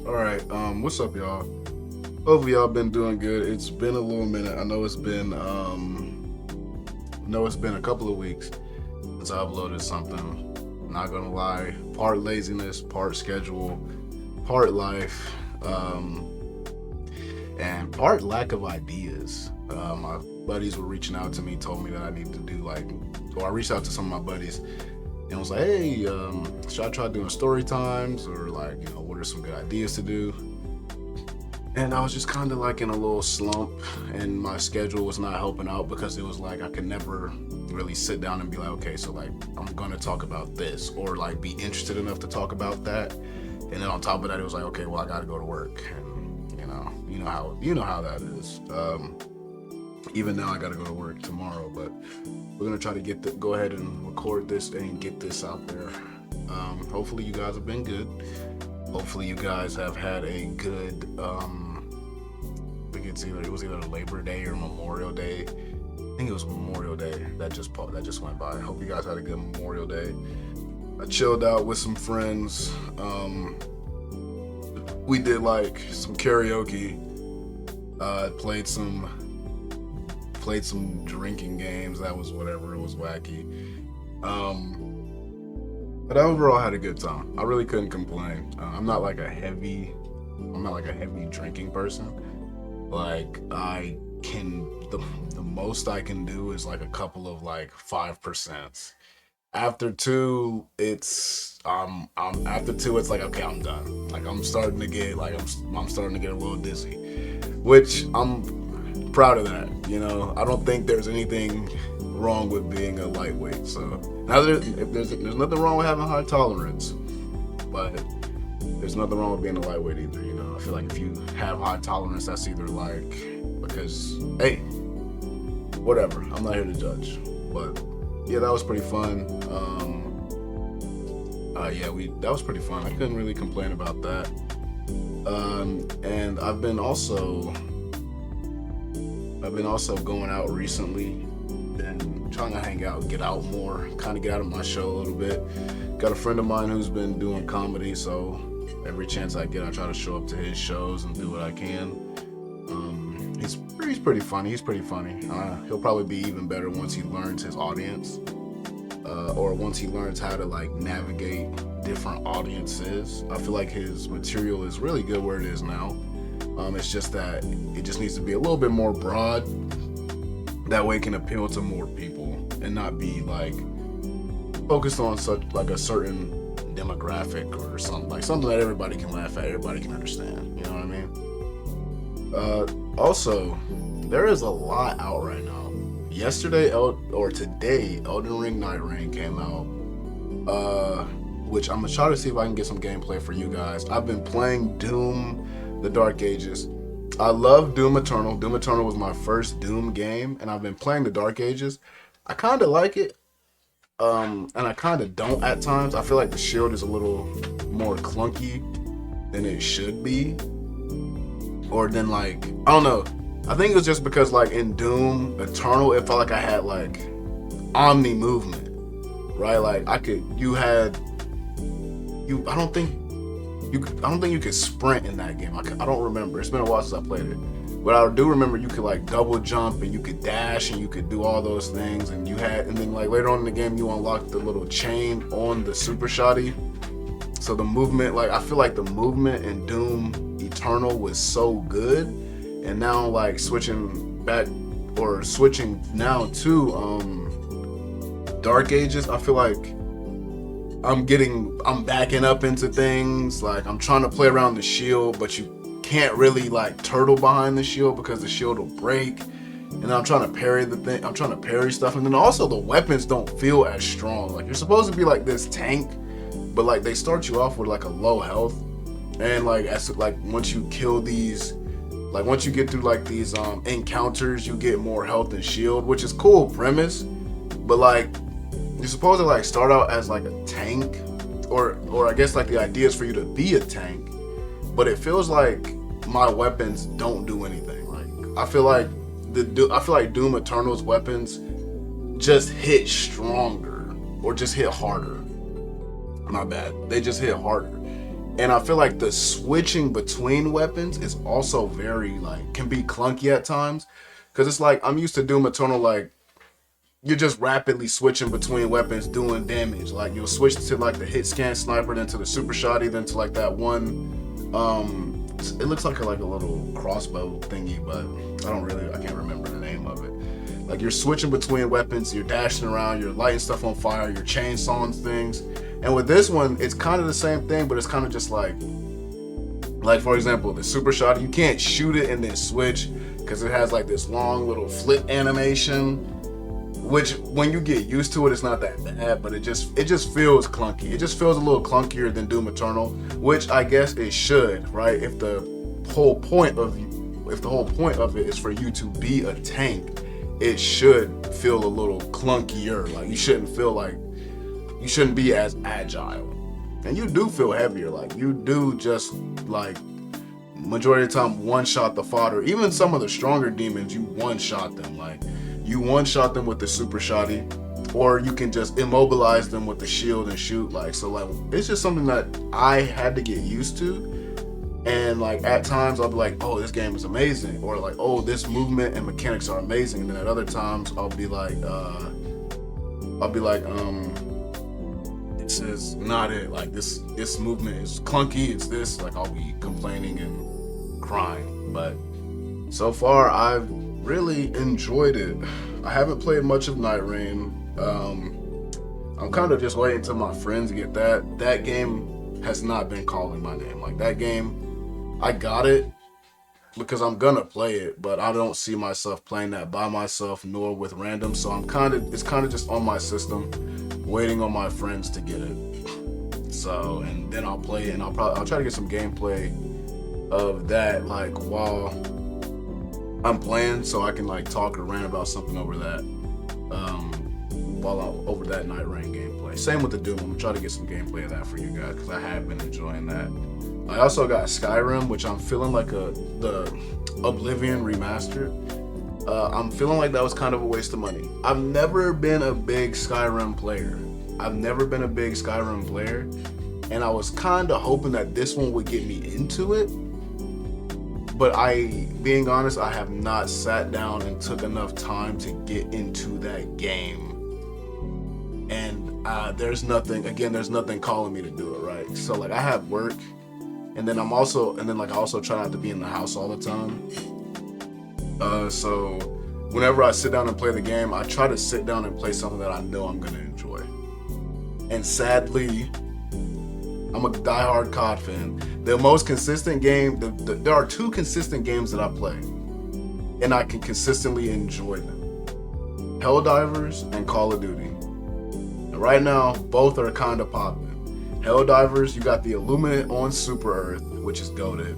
All right, what's up, y'all? Hopefully, y'all been doing good. It's been a little minute. I know it's been a couple of weeks since I uploaded something. Not gonna lie, part laziness, part schedule, part life, and part lack of ideas. My buddies were reaching out to me, told me that I need to do or I reached out to some of my buddies and was like, hey, should I try doing story times or what are some good ideas to do? And I was just kind of like in a little slump, and my schedule was not helping out because it was like I could never really sit down and be like, okay, so like I'm gonna talk about this or like be interested enough to talk about that. And then on top of that, it was like, okay, well I gotta go to work, and you know how that is. Even now I gotta go to work tomorrow, but we're gonna try to go ahead and record this and get this out there. Hopefully you guys have been good. Hopefully you guys have had a good I think it was either Labor Day or Memorial Day. I think it was Memorial Day that just went by. I hope you guys had a good Memorial Day. I chilled out with some friends. We did like some karaoke. Played some drinking games. That was whatever. It was wacky. But overall, I had a good time. I really couldn't complain. I'm not like a heavy drinking person. Like the most I can do is like a couple of like 5%. After two, after two, it's like okay, I'm done. Like I'm starting to get I'm starting to get a little dizzy, which I'm proud of that. I don't think there's anything wrong with being a lightweight. So now there's nothing wrong with having high tolerance, but there's nothing wrong with being a lightweight either. I feel like if you have high tolerance, that's either like because hey, whatever. I'm not here to judge, but yeah, that was pretty fun. That was pretty fun. I couldn't really complain about that. And I've been also going out recently and trying to hang out, get out more, kind of get out of my shell a little bit. Got a friend of mine who's been doing comedy, so every chance I get, I try to show up to his shows and do what I can. He's pretty funny. He's pretty funny. He'll probably be even better once he learns his audience, or once he learns how to like navigate different audiences. I feel like his material is really good where it is now. It's just that it just needs to be a little bit more broad. That way it can appeal to more people and not be like focused on such like a certain demographic or something that everybody can laugh at, everybody can understand. You know what I mean? Also, there is a lot out right now. Today, Elden Ring Night Rain came out. Which I'm gonna try to see if I can get some gameplay for you guys. I've been playing Doom, the Dark Ages. I love Doom Eternal. Doom Eternal was my first Doom game, and I've been playing the Dark Ages. I kind of like it, and I kind of don't at times. I feel like the shield is a little more clunky than it should be, or than like I don't know. I think it was just because like in Doom Eternal, it felt like I had like omni movement, right? Like I don't think you could sprint in that game. I don't remember. It's been a while since I played it. But I do remember you could like double jump and you could dash and you could do all those things, and then like later on in the game you unlocked the little chain on the super shotty. So the movement, like I feel like the movement in Doom Eternal was so good, and now like switching now to Dark Ages, I feel like I'm backing up into things. Like I'm trying to play around the shield, but you can't really like turtle behind the shield because the shield will break. And I'm trying to parry I'm trying to parry stuff. And then also the weapons don't feel as strong. Like you're supposed to be like this tank, but like they start you off with like a low health. And like once you kill these, like once you get through like these encounters, you get more health and shield, which is cool premise. But like you're supposed to like start out as like a tank, or I guess like the idea is for you to be a tank, but it feels like my weapons don't do anything. Like I feel like Doom Eternal's weapons just hit stronger or just hit harder. My bad. They just hit harder. And I feel like the switching between weapons is also very like can be clunky at times, because it's like I'm used to Doom Eternal, like you're just rapidly switching between weapons doing damage. Like you'll switch to like the hit scan sniper, then to the super shotty, then to like that one it looks like a little crossbow thingy, but I can't remember the name of it. Like you're switching between weapons, you're dashing around, you're lighting stuff on fire, you're chainsawing things. And with this one, it's kind of the same thing, but it's kind of just like for example, the super shot, you can't shoot it and then switch because it has like this long little flip animation, which when you get used to it, it's not that bad, but it just feels clunky. It just feels a little clunkier than Doom Eternal, which I guess it should, right? If the whole point of it is for you to be a tank, it should feel a little clunkier. Like you shouldn't be as agile. And you do feel heavier. Like you do just like majority of the time one-shot the fodder. Even some of the stronger demons, you one-shot them. Like you one-shot them with the super shotty, or you can just immobilize them with the shield and shoot. Like so, like it's just something that I had to get used to. And like at times I'll be like, oh, this game is amazing, or like, oh, this movement and mechanics are amazing. And then at other times I'll be like, this is not it. Like this movement is clunky. It's this. Like I'll be complaining and crying. But so far I've really enjoyed it. I haven't played much of Night Rain. I'm kind of just waiting till my friends get that. That game has not been calling my name. Like that game, I got it because I'm gonna play it, but I don't see myself playing that by myself nor with random. So it's kind of just on my system, waiting on my friends to get it. So, and then I'll play it, and I'll try to get some gameplay of that like while I'm playing, so I can like talk or rant about something over that while I'm over that Night Rain gameplay. Same with the Doom. I'm gonna try to get some gameplay of that for you guys because I have been enjoying that. I also got Skyrim, which I'm feeling like the Oblivion remastered. I'm feeling like that was kind of a waste of money. I've never been a big Skyrim player. And I was kind of hoping that this one would get me into it. But being honest, I have not sat down and took enough time to get into that game. And there's nothing calling me to do it, right? So like I have work, and then I also try not to be in the house all the time. So whenever I sit down and play the game, I try to sit down and play something that I know I'm gonna enjoy. And sadly, I'm a diehard COD fan. The most consistent game, there are two consistent games that I play, and I can consistently enjoy them: Helldivers and Call of Duty. And right now, both are kind of popping. Helldivers, you got the Illuminate on Super Earth, which is goated.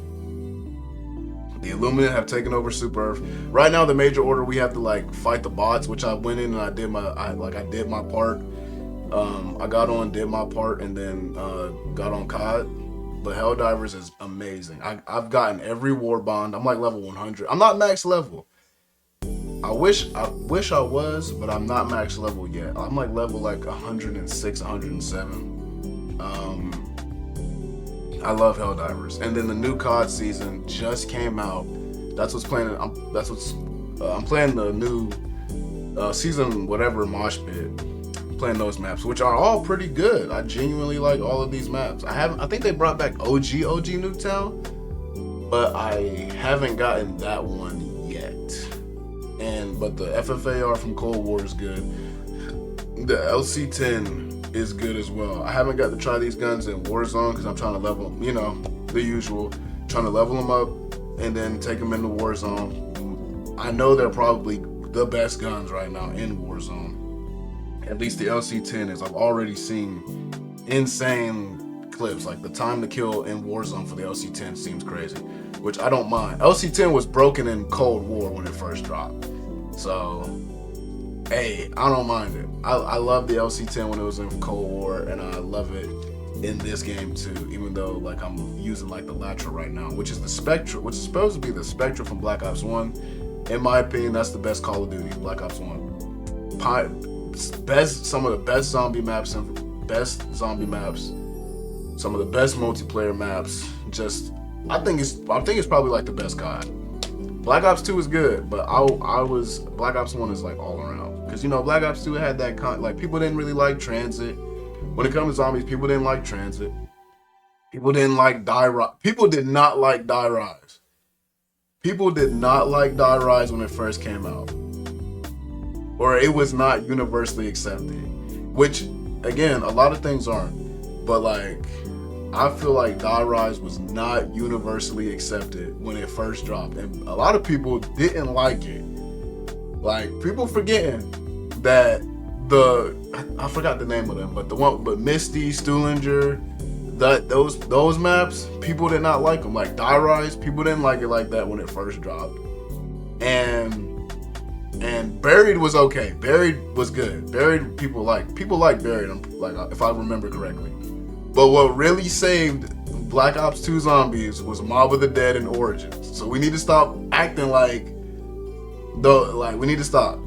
The Illuminate have taken over Super Earth. Right now, the major order, we have to like fight the bots, which I went in and I did my part. I got on, did my part, and then got on COD. But Helldivers is amazing. I've gotten every war bond. I'm like level 100. I'm not max level. I wish I was, but I'm not max level yet. I'm like level like 106, 107. I love Helldivers. And then the new COD season just came out. I'm playing the new season whatever Mosh Pit. Playing those maps, which are all pretty good. I genuinely like all of these maps. I think they brought back OG Nuketown, but I haven't gotten that one yet. But the FFAR from Cold War is good. The LC10 is good as well. I haven't got to try these guns in Warzone because I'm trying to level them, the usual, trying to level them up and then take them into Warzone. I know they're probably the best guns right now in Warzone. At least the LC10 is. I've already seen insane clips. Like the time to kill in Warzone for the LC10 seems crazy, which I don't mind. LC10 was broken in Cold War when it first dropped. So, hey, I don't mind it. I love the LC10 when it was in Cold War, and I love it in this game too, even though like I'm using like the Latra right now, which is the Spectra, which is supposed to be the Spectra from Black Ops 1. In my opinion, that's the best Call of Duty, Black Ops 1. Some of the best zombie maps some of the best multiplayer maps. I think it's probably like the best COD. Black Ops 2 is good, but Black Ops 1 is like all around. Because Black Ops 2 had that like people didn't really like transit. When it comes to zombies, people didn't like transit. People didn't like die rise. People did not like die rise. People did not like die rise when it first came out. Or it was not universally accepted. Which, again, a lot of things aren't. But like, I feel like die rise was not universally accepted when it first dropped. And a lot of people didn't like it. Like, people forgetting that I forgot the name of them, but Misty, Stuhlinger, those maps, people did not like them. Like Die Rise, people didn't like it like that when it first dropped. And Buried was okay. Buried was good. Buried people like Buried, like if I remember correctly. But what really saved Black Ops 2 Zombies was Mob of the Dead and Origins. So we need to stop acting like we need to stop.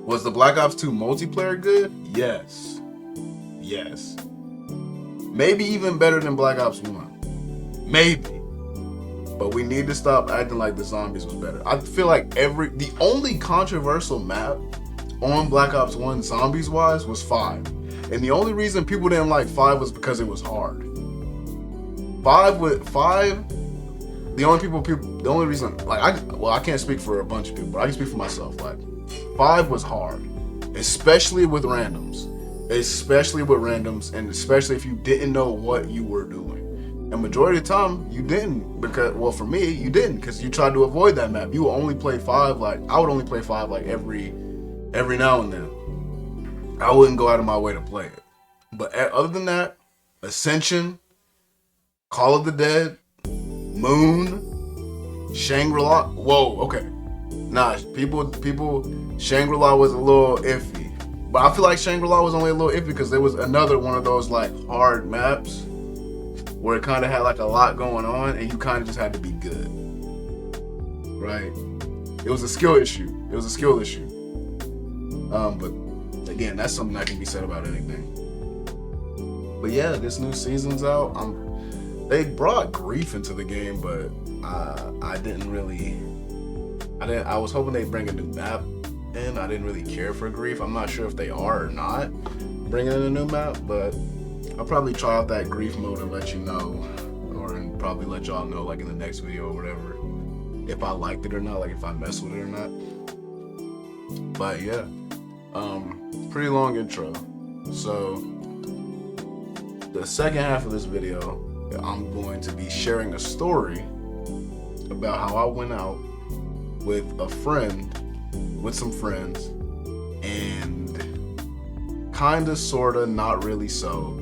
Was the Black Ops 2 multiplayer good? Yes. Maybe even better than Black Ops 1. Maybe. But we need to stop acting like the zombies was better. I feel like the only controversial map on Black Ops 1 zombies wise was 5. And the only reason people didn't like 5 was because it was hard. The only reason, like, I can't speak for a bunch of people, but I can speak for myself. Like, 5 was hard, especially with randoms, and especially if you didn't know what you were doing. And majority of the time, you didn't, because, well, for me, you didn't, because you tried to avoid that map. You would only play 5, like, I would only play 5, like, every now and then. I wouldn't go out of my way to play it. But other than that, Ascension, Call of the Dead, Moon, Shangri-La. Whoa, okay. Nah, people, Shangri-La was a little iffy. But I feel like Shangri-La was only a little iffy because there was another one of those like hard maps where it kind of had like a lot going on and you kind of just had to be good. Right? It was a skill issue. But again, that's something that can be said about anything. But yeah, this new season's out. They brought grief into the game, but I was hoping they'd bring a new map in. I didn't really care for grief. I'm not sure if they are or not bringing in a new map, but I'll probably try out that grief mode and let you know, and probably let y'all know like in the next video or whatever, if I liked it or not, like if I messed with it or not. But yeah, pretty long intro. So the second half of this video, I'm going to be sharing a story about how I went out with some friends, and kinda, sorta, not really so,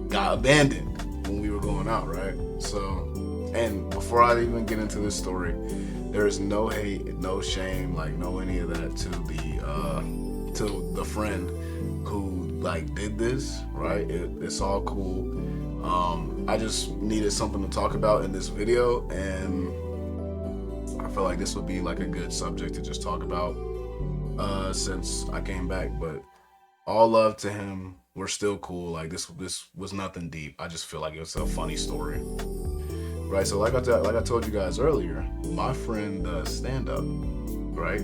got abandoned when we were going out, right? So, and before I even get into this story, there is no hate, no shame, like no any of that to the friend who like did this, right? It's all cool. I just needed something to talk about in this video, and I feel like this would be like a good subject to just talk about since I came back. But all love to him. We're still cool. Like this was nothing deep. I just feel like it was a funny story, right? So like I told you guys earlier, my friend does stand up, right?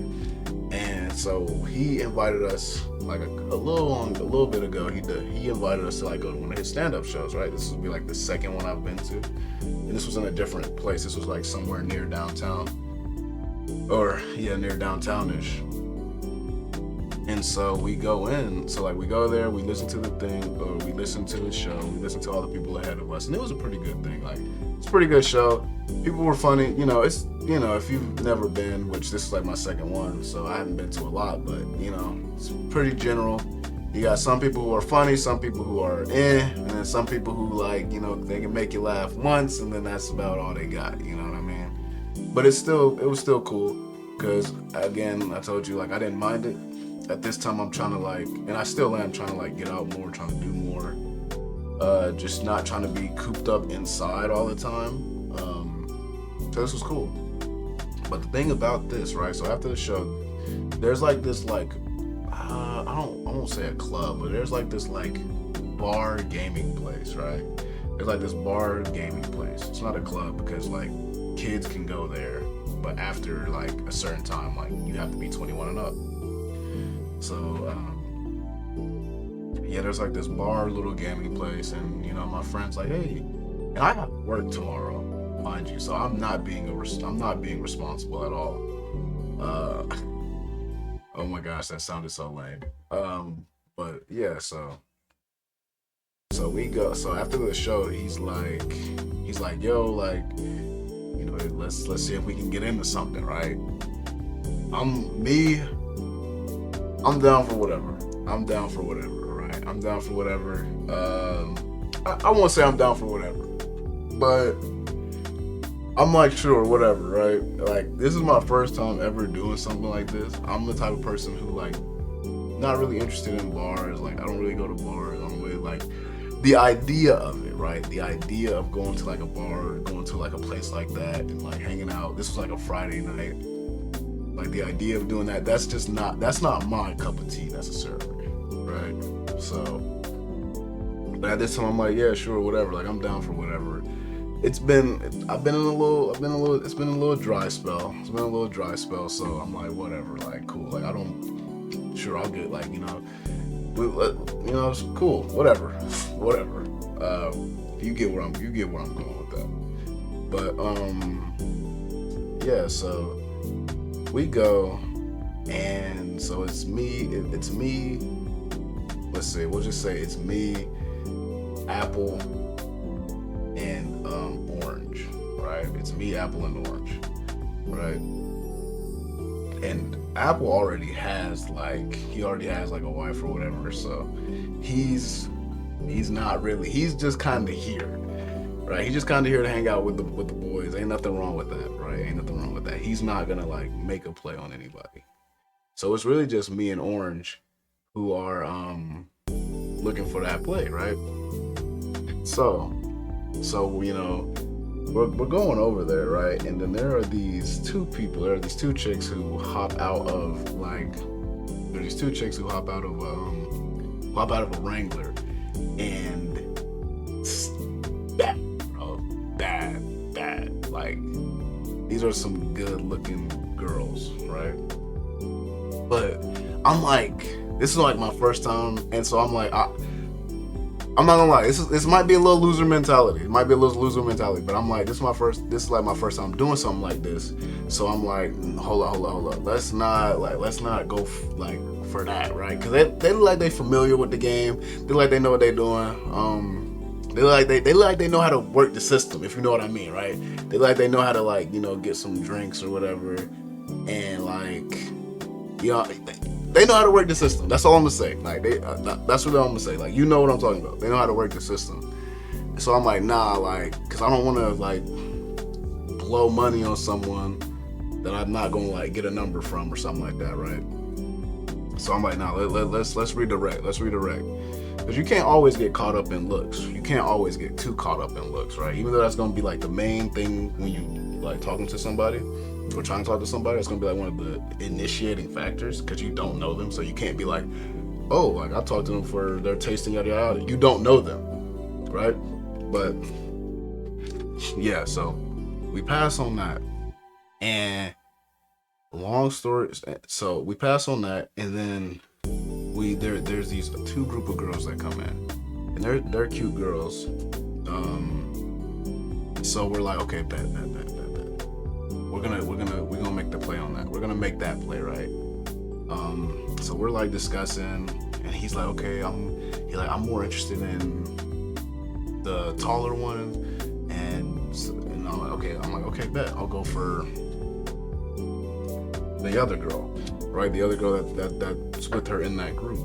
And so he invited us like a little bit ago. He invited us to like go to one of his stand-up shows, right? This would be like the second one I've been to, and this was in a different place. This was like somewhere near downtown, near downtownish. And so we go in. So like we go there, we listen to the thing, or we listen to the show, we listen to all the people ahead of us, and it was a pretty good thing. Like it's a pretty good show. People were funny. If you've never been, which this is like my second one, so I haven't been to a lot, but it's pretty general. You got some people who are funny, some people who are and then some people who like, they can make you laugh once, and then that's about all they got, you know what I mean? But it was still cool, because again, I told you, like, I didn't mind it. At this time, I'm trying to like, and I still am trying to like get out more, trying to do more, just not trying to be cooped up inside all the time. So this was cool. But the thing about this, right? So after the show, there's like this like, I won't say a club, but there's like this like bar gaming place, right? There's like this bar gaming place. It's not a club because like kids can go there, but after like a certain time, like you have to be 21 and up. So yeah, there's like this bar, little gaming place, and you know my friend's like, hey, and I have work tomorrow, mind you, so I'm not being responsible at all. Uh, oh my gosh, that sounded so lame. But yeah, so we go. So after the show, he's like, yo, like, you know, let's see if we can get into something, right? I'm me. I'm down for whatever. I'm down for whatever, right? I'm down for whatever. I won't say I'm down for whatever, but I'm like, sure, whatever, right? Like, this is my first time ever doing something like this. I'm the type of person who, like, not really interested in bars. Like, I don't really go to bars. I don't really like the idea of it, right? The idea of going to like a bar, or going to like a place like that and like hanging out. This was like a Friday night. Like, the idea of doing that, that's not my cup of tea necessarily, right? So, but at this time, I'm like, yeah, sure, whatever. Like, I'm down for whatever. It's been a little dry spell. It's been a little dry spell, so I'm like, whatever, like, cool. Like, I'll get, like, you know, it's cool, whatever. You get where I'm going with that. But yeah, so we go, and so it's me. Let's see, we'll just say it's me, Apple, and Orange, right? It's me, Apple, and Orange, right? And Apple already has like a wife or whatever, so he's just kind of here, right? He's just kind of here to hang out with the boys. Ain't nothing wrong with that, right? Ain't nothing wrong with that. He's not gonna like make a play on anybody. So it's really just me and Orange who are looking for that play, right? So you know, we're going over there, right? And then there are these two chicks who hop out of a Wrangler, and bad. Like, these are some good looking girls, right? But I'm like, this is like my first time, and so I'm like, I'm not gonna lie, this might be a little loser mentality. It might be a little loser mentality, but I'm like, this is like my first time doing something like this. So I'm like, hold up. Let's not go for that, right? Because they look like they familiar with the game. They look like they know what they're doing. They look like they know how to work the system, if you know what I mean, right? They look like they know how to, like, you know, get some drinks or whatever, and like, you know, they know how to work the system. That's all I'm gonna say. Like, that's what I'm gonna say. Like, you know what I'm talking about. They know how to work the system. So I'm like, nah, like, because I don't want to like blow money on someone that I'm not gonna like get a number from or something like that, right? So I'm like, nah, let's redirect. Because you can't always get caught up in looks. You can't always get too caught up in looks, right? Even though that's gonna be like the main thing when you like talking to somebody or trying to talk to somebody, it's gonna be like one of the initiating factors, because you don't know them, so you can't be like, oh, like, I talked to them for their tasting, yada yada. You don't know them, right? But yeah, so we pass on that, and long story. So we pass on that, and then there's these two group of girls that come in, and they're cute girls. So we're like, okay, bet. We're gonna make the play on that. We're gonna make that play, right? So we're like discussing, and he's like, okay, I'm more interested in the taller one, and I'm like, okay, bet. I'll go for the other girl, right? The other girl that's with her in that group.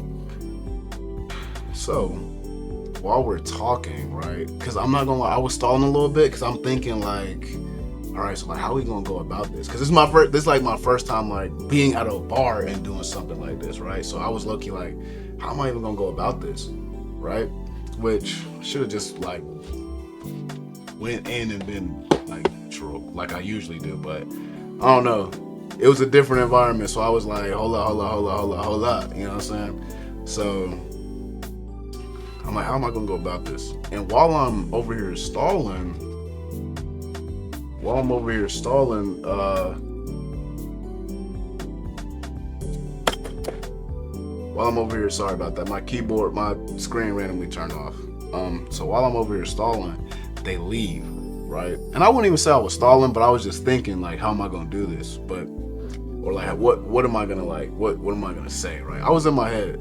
So while we're talking, right? Because I'm not gonna lie, I was stalling a little bit because I'm thinking like, all right, so like, how are we gonna go about this? Because this is like my first time like being at a bar and doing something like this, right? So I was low-key like, how am I even gonna go about this, right? Which should have just like went in and been like natural, like I usually do, but I don't know. It was a different environment, so I was like, hold up, you know what I'm saying? So I'm like, how am I gonna go about this? And while I'm over here stalling, sorry about that. My keyboard, my screen randomly turned off. So while I'm over here stalling, they leave, right? And I wouldn't even say I was stalling, but I was just thinking like, how am I gonna do this? Or like, what am I gonna what am I gonna say, right? I was in my head.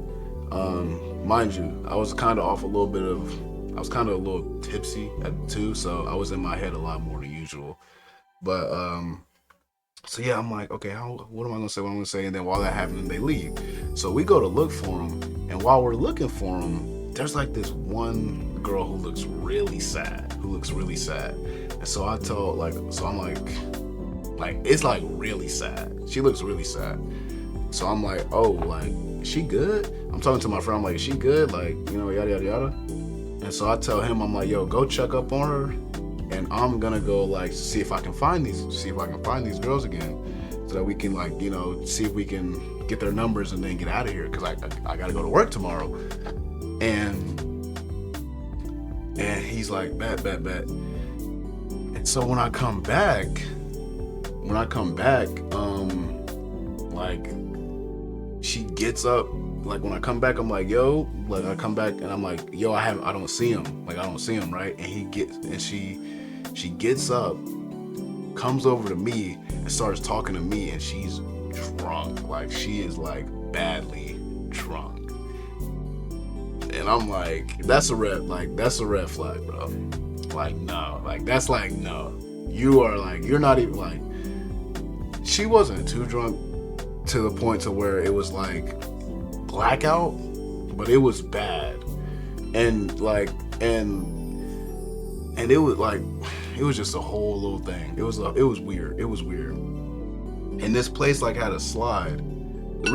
Mind you, I was kind of off a little bit I was kind of a little tipsy too, so I was in my head a lot more than usual. But so yeah, I'm like, okay, what am I gonna say? What I'm gonna say? And then while that happened, they leave. So we go to look for them, and while we're looking for them, there's like this one girl who looks really sad. And so I told I'm like it's like really sad. She looks really sad. So I'm like, oh, like, is she good? I'm talking to my friend. I'm like, is she good? Like, you know, yada yada yada. And so I tell him, I'm like, yo, go check up on her, and I'm gonna go like see if I can find these girls again, so that we can like, you know, see if we can get their numbers and then get out of here, because I gotta go to work tomorrow. And he's like, bet. And so when I come back, like, she gets up. Like, when I come back, I'm like, yo, like, I come back and I'm like, yo, I don't see him, right? And she gets up, comes over to me and starts talking to me, and she's drunk. Like, she is like badly drunk. And I'm like, that's a red flag, bro. Like, no, like, that's like, no, you're not even like, she wasn't too drunk to the point to where it was like blackout, but it was bad. And like, and it was like, it was just a whole little thing. It was weird. And this place like had a slide. The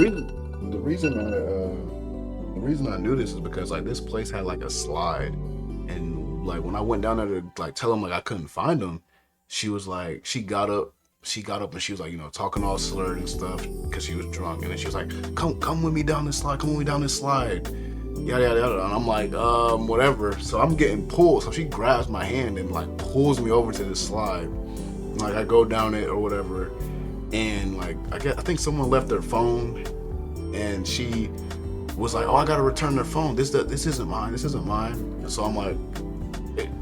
reason I knew this is because like this place had like a slide, and like when I went down there to like tell them like I couldn't find them, she was like, she got up and she was like, you know, talking all slurred and stuff because she was drunk. And then she was like, come with me down this slide, yada yada yada. And I'm like, whatever. So I'm getting pulled. So she grabs my hand and like pulls me over to this slide. Like, I go down it or whatever, and like I think someone left their phone, and she was like, oh, I gotta return their phone. This isn't mine. And so I'm like,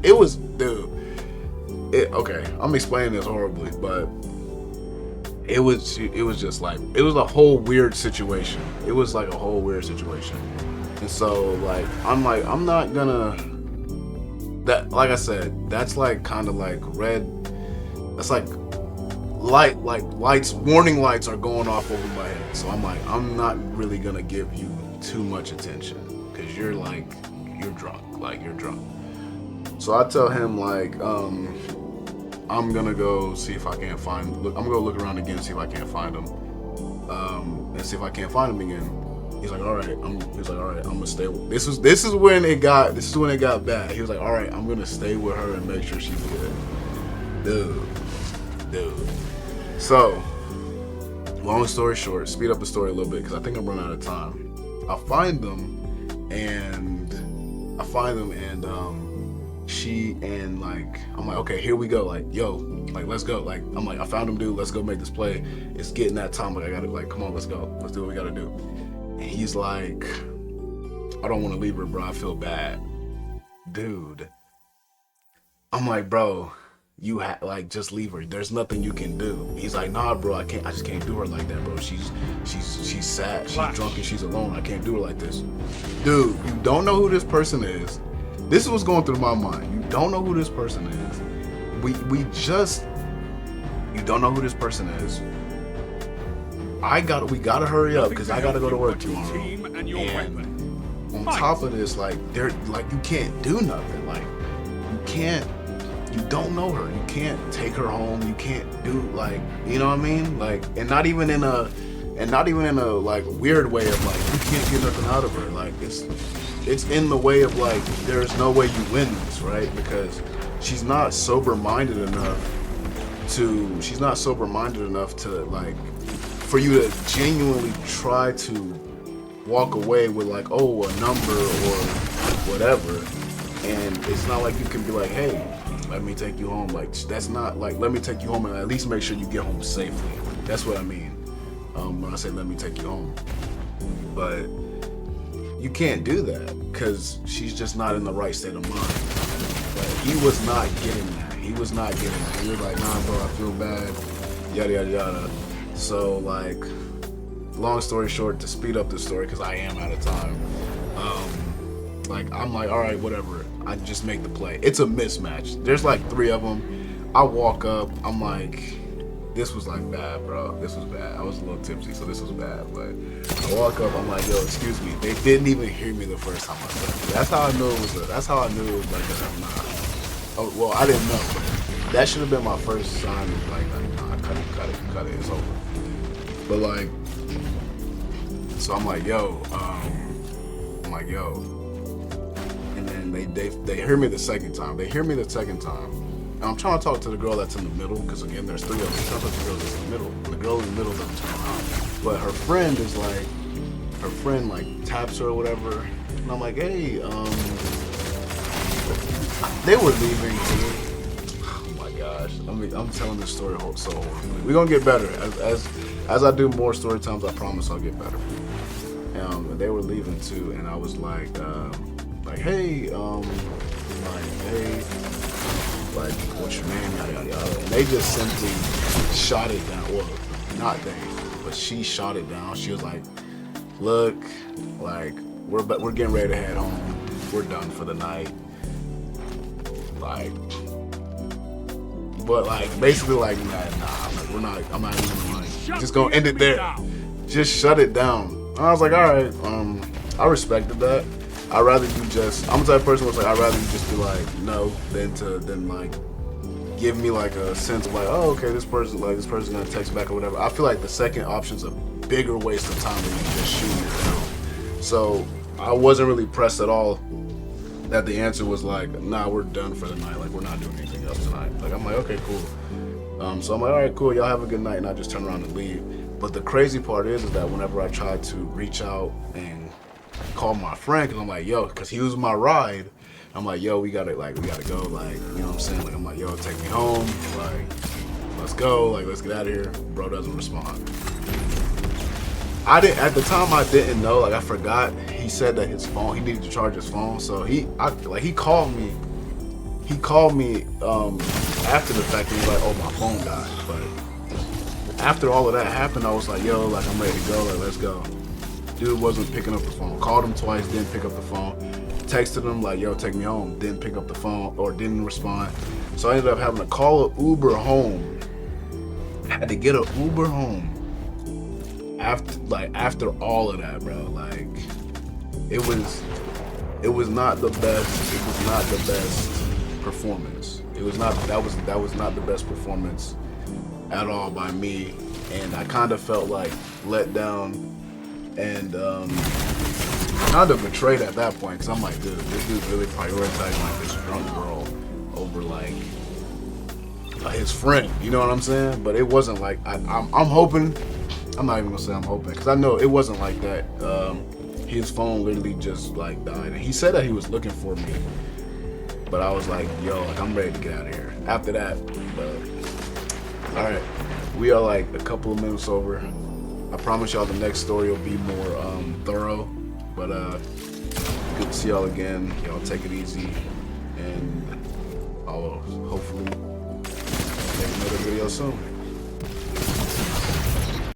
it was, dude. Okay, I'm explaining this horribly, but it was just like, it was a whole weird situation. And so like, I'm not gonna, that, like I said, that's like kind of like red, that's like lights, warning lights are going off over my head. So I'm like, I'm not really gonna give you too much attention, because you're drunk. So I tell him like, I'm gonna go see if I can't find. I'm gonna go look around again, see if I can't find him, and see if I can't find him again. He's like, all right. I'm gonna stay. This is when it got bad. He was like, all right, I'm gonna stay with her and make sure she's good, dude. So, long story short, speed up the story a little bit because I think I'm running out of time. I find them, and like, I'm like, okay, here we go. Like, yo, like, let's go. Like, I'm like, I found him, dude. Let's go make this play. It's getting that time. Like, I gotta, like, come on, let's go. Let's do what we gotta do. And he's like, I don't want to leave her, bro. I feel bad, dude. I'm like, bro, you like, just leave her. There's nothing you can do. He's like, nah, bro, I just can't do her like that, bro. She's sad. She's drunk and she's alone. I can't do her like this. Dude, you don't know who this person is. This is what's going through my mind. You don't know who this person is. You don't know who this person is. We gotta hurry up because I gotta go to work tomorrow. And on top of this, like, you can't do nothing. Like, you don't know her. You can't take her home. You can't do, like, you know what I mean? Like, and not even in a like weird way of like, you can't get nothing out of her. Like, it's in the way of like, there's no way you win this, right? Because she's not sober-minded enough to like, for you to genuinely try to walk away with like, oh, a number or whatever. And it's not like you can be like, hey, let me take you home. Like, that's not like, let me take you home and at least make sure you get home safely. That's what I mean when I say let me take you home. But you can't do that because she's just not in the right state of mind. But he was not getting that. He was not getting that. He was like, nah, bro, I feel bad, yada, yada, yada. So, like, long story short, to speed up the story, because I am out of time, like, I'm like, all right, whatever. I just make the play. It's a mismatch. There's like 3 of them. I walk up. I'm like, this was like bad, bro. This was bad. I was a little tipsy, so this was bad. But I walk up. I'm like, yo, excuse me. They didn't even hear me the first time I said it. That's how I knew it was. That's how I knew it was like a, nah. Oh, well, I didn't know. But that should have been my first sign of like, nah, cut it. It's over. But like, so I'm like, yo. And then they hear me the second time. And I'm trying to talk to the girl that's in the middle, because again, there's 3 of them. I'm trying to talk to the girl that's in the middle. And the girl in the middle doesn't turn around. But her friend like taps her or whatever. And I'm like, hey, they were leaving too. Oh my gosh. I mean, I'm telling this story so horribly. We're gonna get better. As I do more story times, I promise I'll get better. They were leaving too, and I was like, hey, like, what's your name, yada, yada, yada. And they just simply shot it down. Well, not they, but she shot it down. She was like, look, like, we're getting ready to head home. We're done for the night. Like, but like, basically like, nah, I'm not even like, just gonna end it there. Just shut it down. And I was like, all right, I respected that. I'd rather you just, I'm the type of person who's like, I'd rather you just be like, no, than like, give me like a sense of like, oh, okay, this person's gonna text back or whatever. I feel like the second option's a bigger waste of time than you just shooting it down. So I wasn't really pressed at all that the answer was like, nah, we're done for the night. Like, we're not doing anything else tonight. Like, I'm like, okay, cool. So I'm like, all right, cool, y'all have a good night, and I just turn around and leave. But the crazy part is that whenever I tried to reach out and call my friend, because I'm like, yo, because he was my ride, I'm like, yo, we gotta go, like, you know what I'm saying? Like, I'm like, yo, take me home, like, let's go, like, let's get out of here. Bro doesn't respond. At the time I didn't know, like, I forgot. He said that his phone, he needed to charge his phone, so he called me. He called me after the fact. He was like, oh, my phone died. But after all of that happened, I was like, yo, like, I'm ready to go, like, let's go. Dude wasn't picking up the phone. Called him twice, didn't pick up the phone. Texted him like, yo, take me home. Didn't pick up the phone or didn't respond. So I ended up having to call an Uber home. I had to get an Uber home after all of that, bro. Like, it was not the best. It was not the best performance. It was not. That was not the best performance at all by me. And I kind of felt like let down and kind of betrayed at that point, because I'm like, dude, this dude really prioritized like this drunk girl over like his friend, you know what I'm saying? But it wasn't like, I'm hoping, I'm not even gonna say I'm hoping, because I know it wasn't like that. His phone literally just like died, and he said that he was looking for me, but I was like, yo, like, I'm ready to get out of here after that. All right, we are like a couple of minutes over. I promise y'all the next story will be more thorough, but good to see y'all again. Y'all take it easy, and I'll hopefully make another video soon.